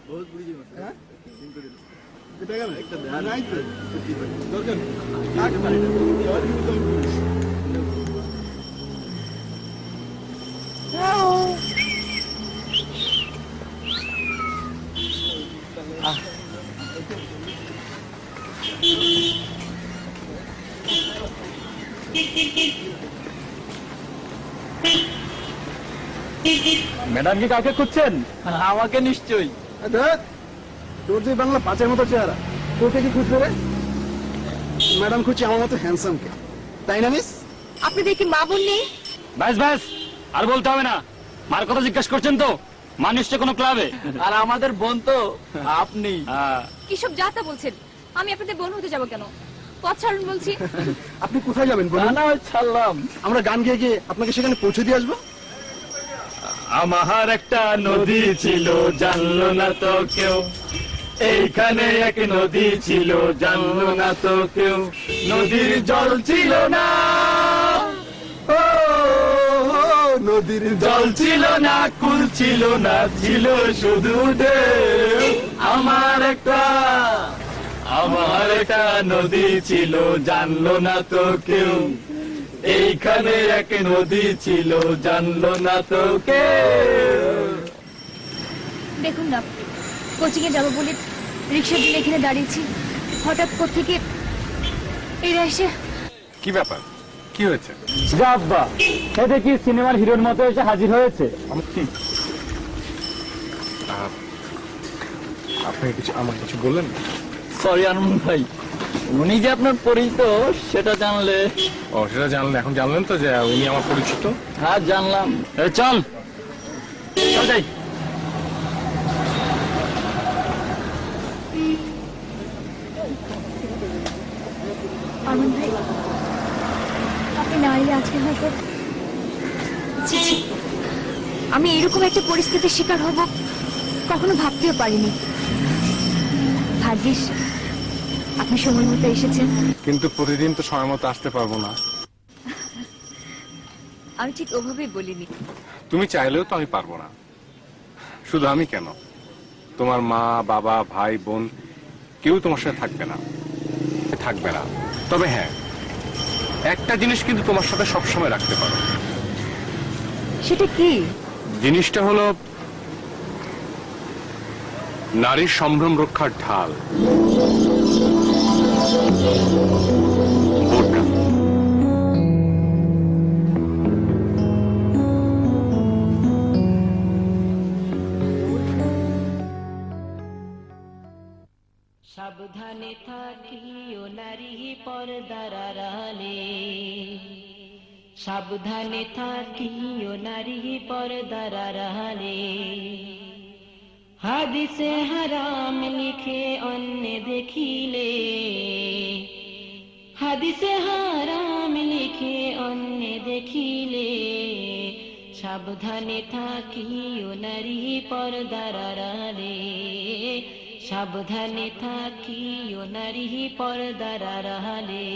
बहुत बुरी जीवन है এটা গেল একটা ধ্যান নাই তো দরকার ম্যাডাম কি কাকে খুঁজছেন? আমাকে নিশ্চয়ই। তোর যে বাংলা পাঁচের মতো চেহারা, তোকে কি খুঁজবে রে? ম্যাডাম খুঁজছি আমার মতো হ্যান্ডসাম কে, তাই না মিস? আপনি দেখি মা বোন নেই? ব্যাস ব্যাস, আর বলতে হবে না। মার কথা জিজ্ঞাসা করছেন তো? মা নিশ্চয় কোনো ক্লাবে। আর আমাদের বোন তো আপনি। কিসব যাতা বলছেন? আমি আপনাদের বোন হতে যাবো কেন? পথ ছাড়ুন বলছি। আপনি কোথায় যাবেন বলুন? না ছাড়লাম। আমরা গান গেয়ে গিয়ে আপনাকে সেখানে পৌঁছে দিয়ে আসবো। আমার একটা নদী ছিল, জানলো না তো কেউ। এইখানে এক নদী ছিল, জানলো না তো কেউ। নদীর জল ছিল না, ও নদীর জল ছিল না, কুল ছিল না, ছিল শুধু ঢেউ। আমার একটা নদী ছিল, জানলো না তো কেউ। এইখানে এক নদী ছিল, জানলো না তো কেউ। দেখুন না, কোচিং এ যাবো বলে রিক্সা দিয়ে এখানে দাঁড়িয়েছি, হঠাৎ কোত্থেকে এরা এসে। কি ব্যাপার, কি হয়েছে? আব্বা, এটা কি সিনেমার হিরোর মতো এসে হাজির হয়েছে? আপনি কিছু আমাকে কিছু বললেন? সরি আনন্দ ভাই, উনি যে আপনার পরিচিত সেটা জানলে। ও, সেটা জানলেন? এখন জানলেন তো যে উনি আমার পরিচিত? হ্যাঁ জানলাম। চল চল যাই। আনন্দ ভাই, আপনি না এলে আজকে হয়তো ছি ছি, আমি এরকম একটা পরিস্থিতির শিকার হব কখনো ভাবতেও পারিনি। ভাগ্যিস আপনি সময় মতো এসেছেন। কিন্তু প্রতিদিন তো সময় মতো আসতে পারবো না। আমি ঠিক ওভাবেই বলিনি। তুমি চাইলেও তো আমি পারবো না। শুধু আমি কেন, তোমার মা, বাবা, ভাই, বোন কেউ তোমার সাথে থাকবে না। তবে হ্যাঁ, একটা জিনিস কিন্তু তোমার সাথে সবসময় রাখতে পারো। সেটা কি? জিনিসটা হলো নারীর সম্ভ্রম রক্ষার ঢাল, বোরকা। সাবধানে থাকিও নারী পর্দার আড়ালে, সাবধানে থাকিও নারী পর্দার আড়ালে। হাদিসে হারাম লিখে অন্য দেখিলে, হাদিসে হারাম লিখে অন্য দেখিলে। সাবধানে থাকিও নারী পর্দার আড়ালে, সাবধানে থাকিও নারী পর্দার আড়ালে।